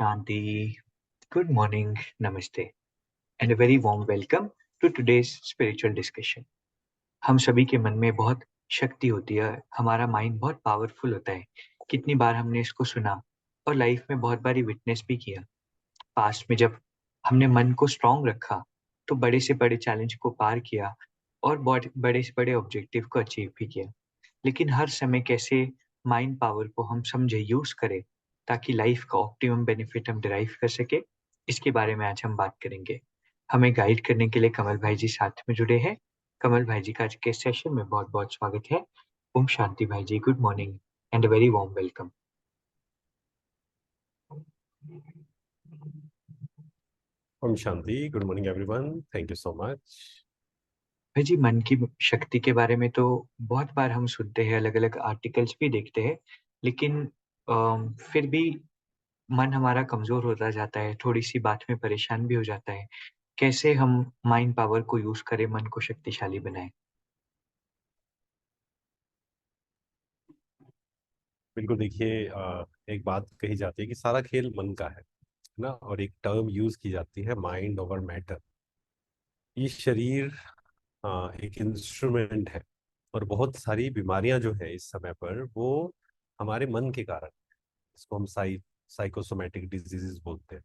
Shanti. Good morning, Namaste, and a very warm welcome to today's spiritual discussion. हम सभी के मन में बहुत शक्ति होती है, हमारा माइंड बहुत पावरफुल होता है। कितनी बार हमने इसको सुना और लाइफ में बहुत बारी विटनेस भी किया। पास्ट में जब हमने मन को स्ट्रांग रखा, तो बड़े से बड़े चैलेंज को पार किया और बहुत बड़े से बड़े ऑब्जेक्टिव को अचीव भी किया। लेकिन हर समय कैसे माइंड पावर को हम समझे यूज करें ताकि लाइफ का ऑप्टिमम बेनिफिट हम डिराइव कर सके, इसके बारे में आज हम बात करेंगे। हमें गाइड करने के लिए कमल भाई जी साथ में जुड़े हैं। कमल भाई जी का आज के सेशन में बहुत बहुत स्वागत है। ओम शांति भाई जी, good morning and very warm welcome. ओम शांति, good morning everyone, thank you so much. भाई जी, मन की शक्ति के बारे में तो बहुत बार हम सुनते हैं, अलग अलग आर्टिकल्स भी देखते हैं, लेकिन फिर भी मन हमारा कमज़ोर होता जाता है, थोड़ी-सी बात में परेशान भी हो जाता है। कैसे हम माइंड पावर को यूज़ करें, मन को शक्तिशाली बनाएँ? बिल्कुल देखिए, एक बात कही जाती है कि सारा खेल मन का है ना। और एक टर्म यूज की जाती है, माइंड ओवर मैटर। ये शरीर एक इंस्ट्रूमेंट है, और बहुत सारी बीमारियां जो है इस समय पर वो हमारे मन के कारण। इसको हम साइकोसोमेटिक डिजीजेस बोलते हैं।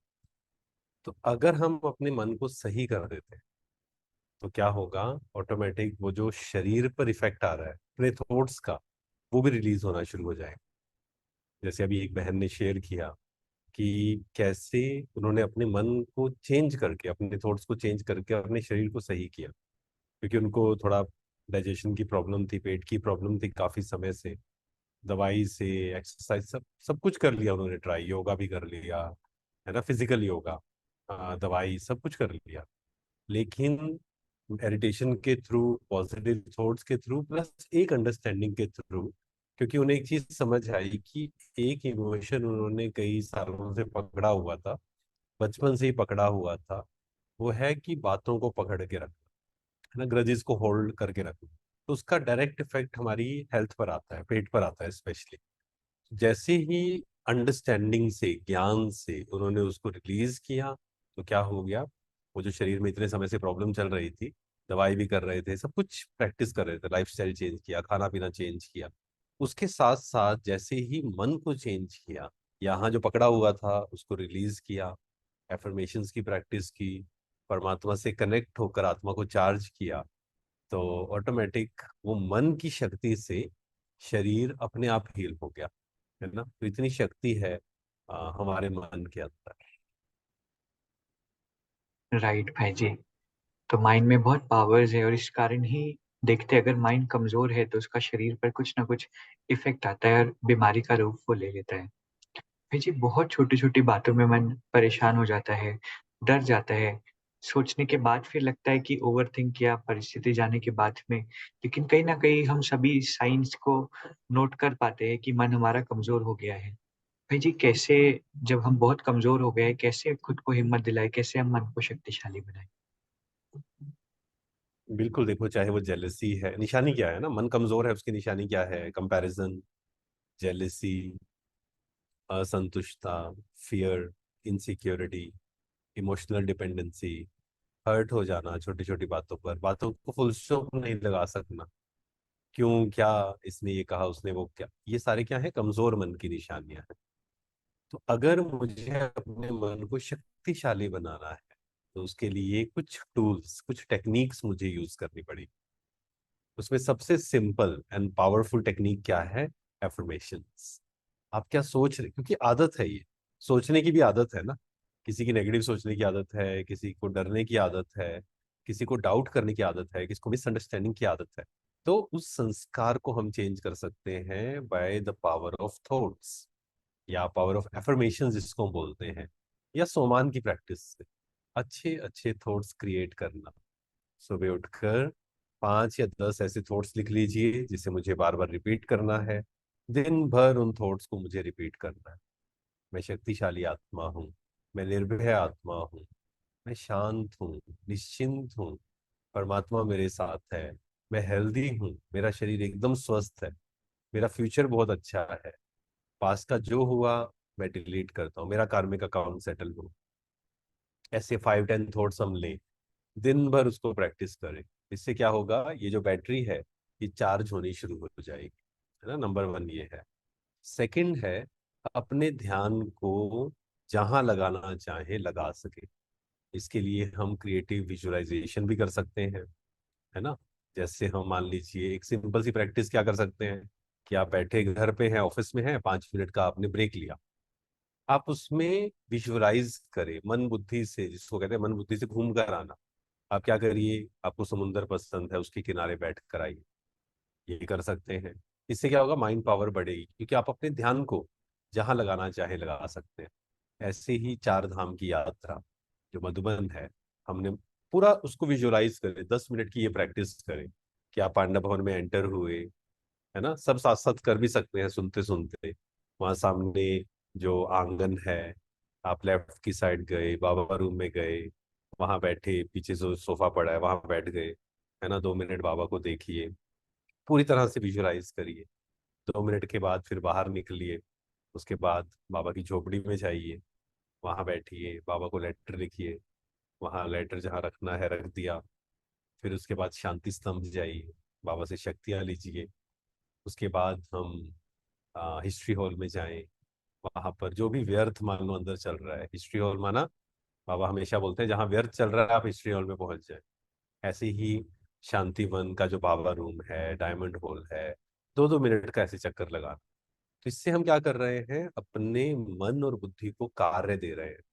तो अगर हम अपने मन को सही कर देते हैं तो क्या होगा, ऑटोमेटिक वो जो शरीर पर इफेक्ट आ रहा है अपने थॉट्स का, वो भी रिलीज होना शुरू हो जाएगा। जैसे अभी एक बहन ने शेयर किया कि कैसे उन्होंने अपने मन को चेंज करके, अपने थॉट्स को चेंज करके अपने शरीर को सही किया। क्योंकि उनको थोड़ा डाइजेशन की प्रॉब्लम थी, पेट की प्रॉब्लम थी काफी समय से। दवाई से, एक्सरसाइज, सब सब कुछ कर लिया उन्होंने, ट्राई, योगा भी कर लिया, है ना, फिजिकल योगा, दवाई, सब कुछ कर लिया। लेकिन मेडिटेशन के थ्रू, पॉजिटिव थॉट्स के थ्रू, प्लस एक अंडरस्टैंडिंग के थ्रू, क्योंकि उन्हें एक चीज समझ आई कि एक इमोशन उन्होंने कई सालों से पकड़ा हुआ था, बचपन से ही पकड़ा हुआ था। वो है कि बातों को पकड़ के रखना, है ना, ग्रजेस को होल्ड करके रखना। तो उसका डायरेक्ट इफेक्ट हमारी हेल्थ पर आता है, पेट पर आता है स्पेशली। जैसे ही अंडरस्टैंडिंग से, ज्ञान से उन्होंने उसको रिलीज किया, तो क्या हो गया, वो जो शरीर में इतने समय से प्रॉब्लम चल रही थी, दवाई भी कर रहे थे, सब कुछ प्रैक्टिस कर रहे थे, लाइफस्टाइल चेंज किया, खाना पीना चेंज किया, उसके साथ साथ जैसे ही मन को चेंज किया, यहाँ जो पकड़ा हुआ था उसको रिलीज किया, एफर्मेशंस की प्रैक्टिस की, परमात्मा से कनेक्ट होकर आत्मा को चार्ज किया, तो ऑटोमेटिक वो मन की शक्ति से शरीर अपने आप हील हो गया, है ना। तो इतनी शक्ति है हमारे मन के अंदर। राइट भाई जी। तो माइंड में बहुत पावर्स है और इस कारण ही देखते हैं, अगर माइंड कमज़ोर है तो उसका शरीर पर कुछ ना कुछ इफ़ेक्ट आता है और बीमारी का रूप वो ले लेता है। भाई जी, बहुत छोटी-छोटी बातों में मन परेशान हो जाता है, डर जाता है। सोचने के बाद फिर लगता है कि ओवरथिंक किया परिस्थिति जाने के बाद में। लेकिन कहीं न कहीं हम सभी साइन्स को नोट कर पाते हैं कि मन हमारा कमज़ोर हो गया है। भाई जी, कैसे जब हम बहुत कमज़ोर हो गए हैं, कैसे खुद को हिम्मत दिलाएँ? कैसे हम मन को शक्तिशाली बनाएँ? बिल्कुल देखो, चाहे वो जेलसी है, निशानी क्या है ना, मन कमजोर है उसकी निशानी क्या है, कंपैरिजन, जेलसी, असंतुष्टता, fear, insecurity, emotional dependency, hurt हो जाना छोटी छोटी बातों पर, बातों को फुल स्टॉप नहीं लगा सकना, क्यों, क्या, इसने ये कहा, उसने वो क्या, ये सारे क्या है, कमजोर मन की निशानियां हैं। तो अगर मुझे अपने मन को शक्तिशाली बनाना है, तो उसके लिए कुछ टूल्स, कुछ टेक्निक्स मुझे यूज करनी पड़ी। उसमें सबसे सिंपल एंड पावरफुल टेक्निक क्या है, एफर्मेशंस। आप क्या सोच रहे, क्योंकि आदत है ये, सोचने की भी आदत है ना। किसी की नेगेटिव सोचने की आदत है, किसी को डरने की आदत है, किसी को डाउट करने की आदत है, किसी को मिसअंडरस्टैंडिंग की आदत है। तो उस संस्कार को हम चेंज कर सकते हैं by the power of thoughts, या पावर ऑफ एफर्मेशन जिसको हम बोलते हैं, या सोमान की प्रैक्टिस से अच्छे अच्छे थॉट्स क्रिएट करना। सुबह उठकर 5 या 10 ऐसे थॉट्स लिख लीजिए जिसे मुझे बार बार रिपीट करना है। दिन भर उन थॉट्स को मुझे रिपीट करना है। मैं शक्तिशाली आत्मा हूँ, मैं निर्भय आत्मा हूँ, मैं शांत हूँ, निश्चिंत हूँ, परमात्मा मेरे साथ है, मैं हेल्दी हूँ, मेरा शरीर एकदम स्वस्थ है, मेरा फ्यूचर बहुत अच्छा है, पास का जो हुआ मैं डिलीट करता हूँ, मेरा कार्मिक अकाउंट सेटल हो। ऐसे 5-10 थॉट्स हम लें, दिन भर उसको प्रैक्टिस करें। इससे क्या होगा, ये जो बैटरी है ये चार्ज होनी शुरू हो जाएगी, है ना। नंबर वन ये है। सेकंड है, अपने ध्यान को जहां लगाना चाहे लगा सके। इसके लिए हम क्रिएटिव विजुअलाइजेशन भी कर सकते हैं, है ना। जैसे हम मान लीजिए एक सिंपल सी प्रैक्टिस क्या कर सकते हैं, कि आप बैठे घर पे हैं, ऑफिस में हैं, 5 मिनट का आपने ब्रेक लिया, आप उसमें विजुअलाइज करें मन बुद्धि से, जिसको कहते हैं मन बुद्धि से घूम कर आना। आप क्या करिए, आपको समुंदर पसंद है, उसके किनारे बैठ कर आइए, ये कर सकते हैं। इससे क्या होगा, माइंड पावर बढ़ेगी, क्योंकि आप अपने ध्यान को जहां लगाना चाहे लगा सकते हैं। ऐसे ही 4 धाम की यात्रा जो मधुबन है, हमने पूरा उसको विजुअलाइज करें, 10 मिनट की ये प्रैक्टिस करें कि आप पांडव भवन में एंटर हुए, है ना। सब साथ साथ कर भी सकते हैं सुनते सुनते। वहां सामने जो आंगन है, आप लेफ्ट की साइड गए, बाबा रूम में गए, वहां बैठे, पीछे जो सोफा पड़ा है वहां बैठ गए, है ना। 2 मिनट बाबा को देखिए, पूरी तरह से विजुअलाइज करिए। 2 मिनट के बाद फिर बाहर निकलिए, उसके बाद बाबा की झोपड़ी में जाइए, वहां बैठिए, बाबा को लेटर लिखिए, वहां लेटर जहाँ रखना है रख दिया। फिर उसके बाद शांति स्तंभ जाइए, बाबा से शक्तियाँ लीजिए। उसके बाद हम हिस्ट्री हॉल में जाएं, वहां पर जो भी व्यर्थ मान लो अंदर चल रहा है, हिस्ट्री हॉल माना, बाबा हमेशा बोलते हैं जहाँ व्यर्थ चल रहा है आप हिस्ट्री हॉल में पहुंच जाए। ऐसे ही शांतिवन का जो बाबा रूम है, डायमंड हॉल है, 2-2 मिनट का ऐसे चक्कर लगाना। तो इससे हम क्या कर रहे हैं, अपने मन और बुद्धि को कार्य दे रहे हैं।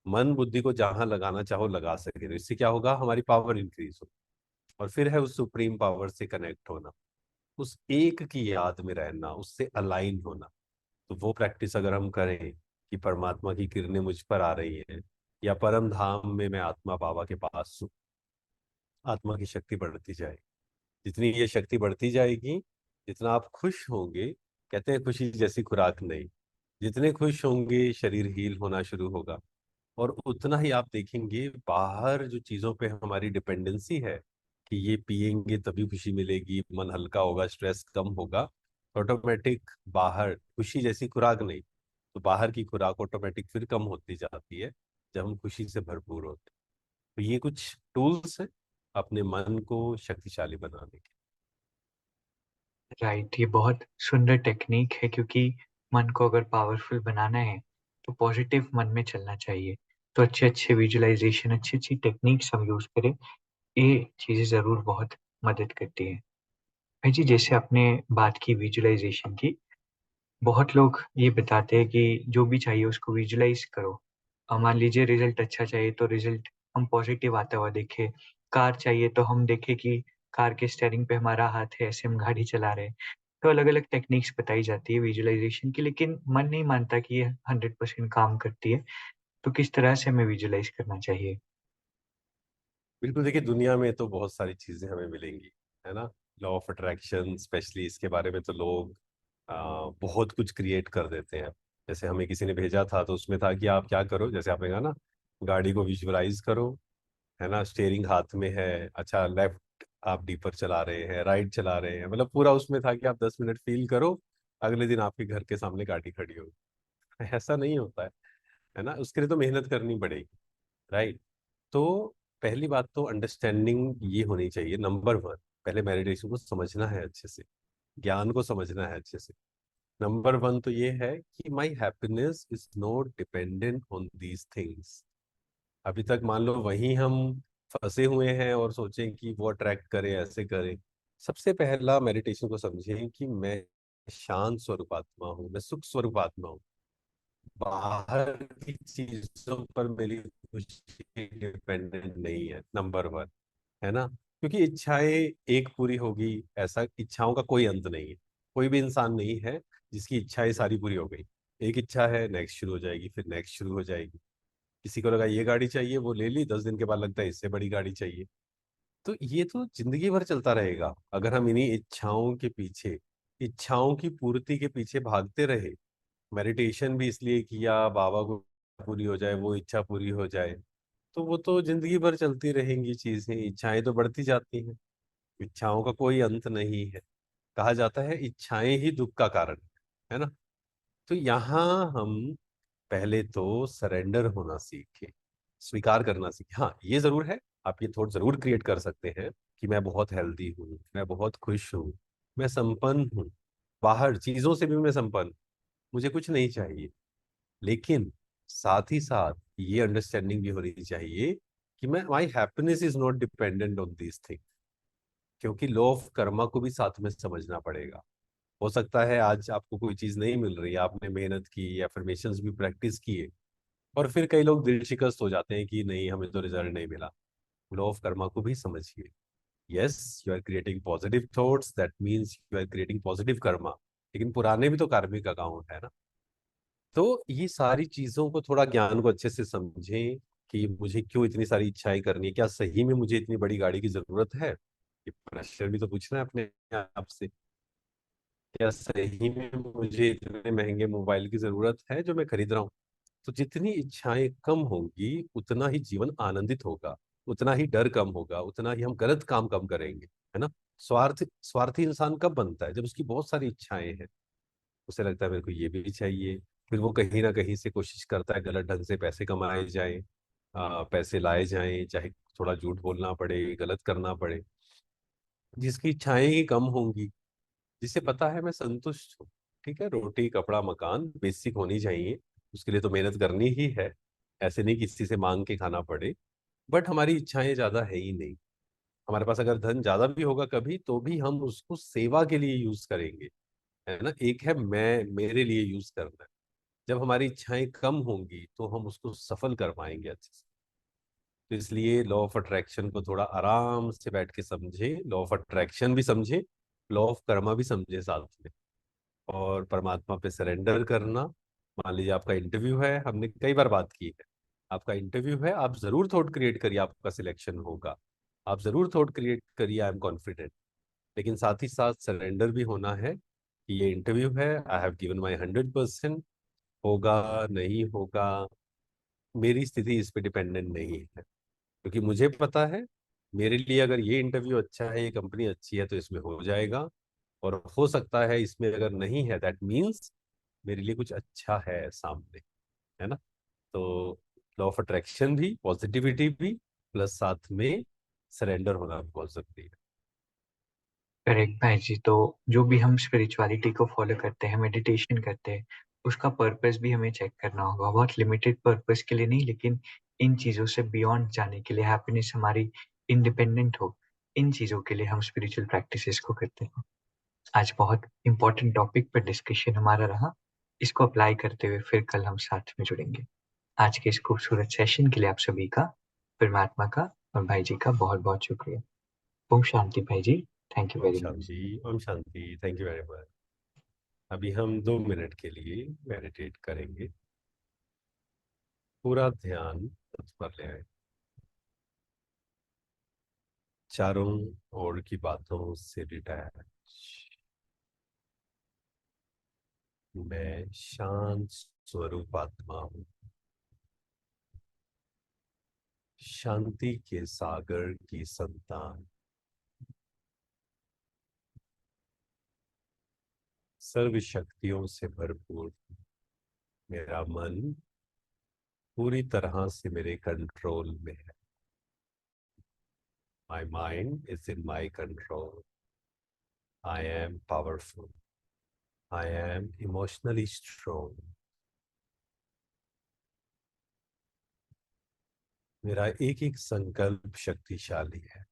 मन बुद्धि को जहां लगाना चाहो लगा सके, तो इससे क्या होगा, हमारी पावर इंक्रीज हो। और फिर है उस सुप्रीम पावर से कनेक्ट होना, उस एक की याद में रहना, उससे अलाइन होना। तो वो प्रैक्टिस अगर हम करें कि परमात्मा की किरणें मुझ पर आ रही हैं, या परम धाम में मैं आत्मा बाबा के पास हूँ, आत्मा की शक्ति बढ़ती जाए। जितनी ये शक्ति बढ़ती जाएगी, जितना आप खुश होंगे, कहते हैं खुशी जैसी खुराक नहीं, जितने खुश होंगे शरीर हील होना शुरू होगा। और उतना ही आप देखेंगे बाहर जो चीजों पे हमारी डिपेंडेंसी है, कि ये पिएंगे तभी खुशी मिलेगी, मन हल्का होगा, स्ट्रेस कम होगा, ऑटोमेटिक बाहर खुशी जैसी खुराक नहीं, तो बाहर की खुराक ऑटोमेटिक फिर कम होती जाती है जब हम खुशी से भरपूर होते हैं। तो ये कुछ टूल्स हैं अपने मन को शक्तिशाली बनाने के। राइट, ये बहुत सुंदर टेक्निक है, क्योंकि मन को अगर पावरफुल बनाना है तो पॉजिटिव मन में चलना चाहिए। तो अच्छे अच्छे विजुअलाइजेशन, अच्छी अच्छी टेक्निक्स हम यूज करें, ये चीजें जरूर बहुत मदद करती है। भाई जी, जैसे आपने बात की विजुअलाइजेशन की, बहुत लोग ये बताते हैं कि जो भी चाहिए उसको विजुलाइज करो। मान लीजिए रिजल्ट अच्छा चाहिए तो रिजल्ट हम पॉजिटिव आता हुआ देखें। कार चाहिए तो हम देखें कि कार के स्टेयरिंग पे हमारा हाथ है, ऐसे हम गाड़ी चला रहे हैं। तो अलग अलग टेक्निक्स बताई जाती है विजुअलाइजेशन की, लेकिन मन नहीं मानता कि ये 100% काम करती है। तो किस तरह से हमें विजुअलाइज करना चाहिए? बिल्कुल, देखिए दुनिया में तो बहुत सारी चीजें हमें मिलेंगी, है ना। लॉ ऑफ अट्रैक्शन स्पेशली, इसके बारे में तो लोग बहुत कुछ क्रिएट कर देते हैं। जैसे हमें किसी ने भेजा था, तो उसमें था कि आप क्या करो, जैसे आपने कहा ना, गाड़ी को विजुअलाइज करो, है ना। स्टेयरिंग हाथ में है, अच्छा लेफ्ट आप डीपर चला रहे हैं, राइट चला रहे हैं, मतलब पूरा उसमें था कि आप 10 मिनट फील करो, अगले दिन आपके घर के सामने गाड़ी खड़ी हो। ऐसा नहीं होता है ना। उसके लिए तो मेहनत करनी पड़ेगी, राइट। तो पहली बात तो अंडरस्टैंडिंग ये होनी चाहिए, नंबर वन। पहले मेडिटेशन को समझना है अच्छे से, ज्ञान को समझना है अच्छे से। नंबर वन तो ये है कि my happiness is not dependent on these things. अभी तक मान लो वहीं हम फंसे हुए हैं और सोचें कि वो अट्रैक्ट करे, ऐसे करे। सबसे पहला मेडिटेशन को समझें कि मैं शांत स्वरूप आत्मा हूँ, मैं सुख स्वरूप आत्मा हूँ। बाहर की चीजों पर मेरी खुशी डिपेंडेंट नहीं है, नंबर वन, है ना। क्योंकि इच्छाएं एक पूरी होगी, ऐसा इच्छाओं का कोई अंत नहीं है। कोई भी इंसान नहीं है जिसकी इच्छाएं सारी पूरी हो गई। एक इच्छा है, नेक्स्ट शुरू हो जाएगी, फिर नेक्स्ट शुरू हो जाएगी। किसी को लगा ये गाड़ी चाहिए, वो ले ली, 10 दिन के बाद लगता है इससे बड़ी गाड़ी चाहिए। तो ये तो जिंदगी भर चलता रहेगा अगर हम इन्हीं इच्छाओं के पीछे, इच्छाओं की पूर्ति के पीछे भागते रहे। मेडिटेशन भी इसलिए किया बाबा को पूरी हो जाए, वो इच्छा पूरी हो जाए, तो वो तो जिंदगी भर चलती रहेंगी चीजें, इच्छाएं तो बढ़ती जाती हैं। इच्छाओं का कोई अंत नहीं है। कहा जाता है इच्छाएं ही दुख का कारण है ना। तो यहाँ हम पहले तो सरेंडर होना सीखे, स्वीकार करना सीखे। हाँ, ये जरूर है, आप ये थॉट जरूर क्रिएट कर सकते हैं कि मैं बहुत हेल्दी हूँ, मैं बहुत खुश हूँ, मैं संपन्न हूँ, बाहर चीजों से भी मैं संपन्न, मुझे कुछ नहीं चाहिए। लेकिन साथ ही साथ ये अंडरस्टैंडिंग भी होनी चाहिए कि मैं my happiness is not dependent on this thing, क्योंकि लॉ ऑफ कर्मा को भी साथ में समझना पड़ेगा। हो सकता है आज आपको कोई चीज नहीं मिल रही, आपने मेहनत की, एफर्मेशंस भी प्रैक्टिस किए, और फिर कई लोग दिल शिकस्त हो जाते हैं कि नहीं, हमें तो रिजल्ट नहीं मिला। लॉ ऑफ कर्मा को भी समझिए। Yes, you are creating positive thoughts, that means you are creating positive karma, लेकिन पुराने भी तो कार्मिक अकाउंट है ना। तो ये सारी चीजों को, थोड़ा ज्ञान को अच्छे से समझें कि मुझे क्यों इतनी सारी इच्छाएं करनी है, क्या सही में मुझे इतनी बड़ी गाड़ी की जरूरत है, ये प्रश्न भी तो पूछना है अपने आप से। क्या सही में मुझे इतने महंगे मोबाइल की जरूरत है जो मैं खरीद रहा हूँ? तो जितनी इच्छाएं कम होंगी उतना ही जीवन आनंदित होगा, उतना ही डर कम होगा, उतना ही हम गलत काम कम करेंगे, है ना। स्वार्थी इंसान कब बनता है? जब उसकी बहुत सारी इच्छाएं हैं, उसे लगता है मेरे को ये भी चाहिए, फिर वो कहीं ना कहीं से कोशिश करता है गलत ढंग से पैसे कमाए जाएं, पैसे लाए जाएं, चाहे थोड़ा झूठ बोलना पड़े, गलत करना पड़े। जिसकी इच्छाएं ही कम होंगी, जिसे पता है मैं संतुष्ट हूँ, ठीक है, रोटी कपड़ा मकान बेसिक होनी चाहिए, उसके लिए तो मेहनत करनी ही है, ऐसे नहीं किसी से मांग के खाना पड़े, बट हमारी इच्छाएं ज्यादा है ही नहीं। हमारे पास अगर धन ज्यादा भी होगा कभी, तो भी हम उसको सेवा के लिए यूज करेंगे, है ना। एक है मैं मेरे लिए यूज करना है। जब हमारी इच्छाएं कम होंगी तो हम उसको सफल कर पाएंगे अच्छे से। तो इसलिए लॉ ऑफ अट्रैक्शन को थोड़ा आराम से बैठ के समझे, लॉ ऑफ अट्रैक्शन भी समझे, लॉ ऑफ कर्मा भी समझे साथ में, और परमात्मा पे सरेंडर करना। मान लीजिए आपका इंटरव्यू है, हमने कई बार बात की है, आपका इंटरव्यू है, आप जरूर थॉट क्रिएट करिए आपका सिलेक्शन होगा, आप जरूर थॉट क्रिएट करिए आई एम कॉन्फिडेंट, लेकिन साथ ही साथ सरेंडर भी होना है कि ये इंटरव्यू है, आई हैव गिवन माई 100%, होगा नहीं होगा मेरी स्थिति इस पे डिपेंडेंट नहीं है, क्योंकि मुझे पता है मेरे लिए अगर ये इंटरव्यू अच्छा है, ये कंपनी अच्छी है, तो इसमें हो जाएगा, और हो सकता है इसमें अगर नहीं है, दैट मीन्स मेरे लिए कुछ अच्छा है सामने, है ना। तो लॉ ऑफ अट्रैक्शन भी, पॉजिटिविटी भी, प्लस साथ में सरेंडर होना भी बहुत जरूरी है। करेक्ट भाई जी। तो जो भी हम स्पिरिचुअलिटी को फॉलो करते हैं, मेडिटेशन करते हैं, उसका पर्पस भी हमें चेक करना होगा। बहुत लिमिटेड पर्पस के लिए नहीं, लेकिन इन चीज़ों से बियॉन्ड जाने के लिए, हैप्पीनेस हमारी इंडिपेंडेंट हो, इन चीज़ों के लिए हम स्पिरिचुअल प्रैक्टिसेस को करते हैं। आज बहुत इंपॉर्टेंट टॉपिक पर डिस्कशन हमारा रहा। इसको अप्लाई करते हुए फिर कल हम साथ में जुड़ेंगे। आज के इस खूबसूरत सेशन के लिए आप सभी का, परमात्मा का और भाई जी का बहुत-बहुत शुक्रिया। ओम शांति भाई जी। थैंक यू ओम वेरी मच। शांति, ओम शांति, थैंक यू वेरी मच। अभी हम 2 मिनट के लिए मेडिटेट करेंगे, पूरा ध्यान उस पर ले आए, चारों ओर की बातों से डिटैच। मैं शांत स्वरूप आत्मा हूँ, शांति के सागर की संतान, सर्व शक्तियों से भरपूर। मेरा मन पूरी तरह से मेरे कंट्रोल में है। My mind is in my control. I am powerful. I am emotionally strong. मेरा एक एक संकल्प शक्तिशाली है।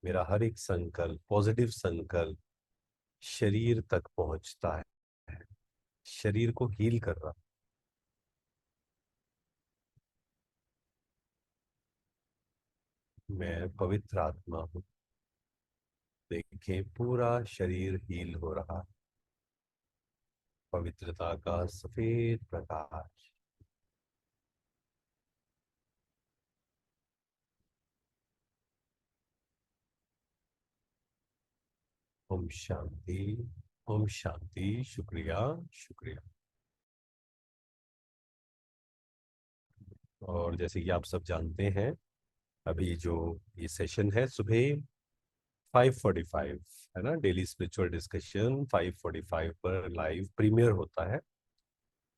मेरा हर एक संकल्प, पॉजिटिव संकल्प, शरीर तक पहुंचता है, शरीर को हील कर रहा। मैं पवित्र आत्मा हूँ। देखें, पूरा शरीर हील हो रहा है, पवित्रता का सफेद प्रकाश। ओम शांति, ओम शांति, शुक्रिया, शुक्रिया। और जैसे कि आप सब जानते हैं, अभी जो ये सेशन है सुबह 5:45 है ना, डेली स्पिरिचुअल डिस्कशन 5:45 पर लाइव प्रीमियर होता है।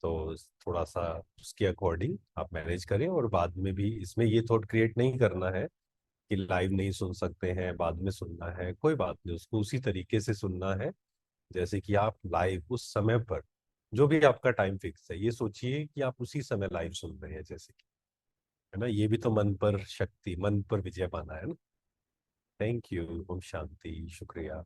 तो थोड़ा सा उसके अकॉर्डिंग आप मैनेज करें, और बाद में भी इसमें ये थॉट क्रिएट नहीं करना है कि लाइव नहीं सुन सकते हैं, बाद में सुनना है, कोई बात नहीं, उसको उसी तरीके से सुनना है जैसे कि आप लाइव उस समय पर, जो भी आपका टाइम फिक्स है, ये सोचिए कि आप उसी समय लाइव सुन रहे हैं जैसे कि, है ना। ये भी तो मन पर शक्ति, मन पर विजय पाना है ना। Thank you. ओम शांति। शुक्रिया।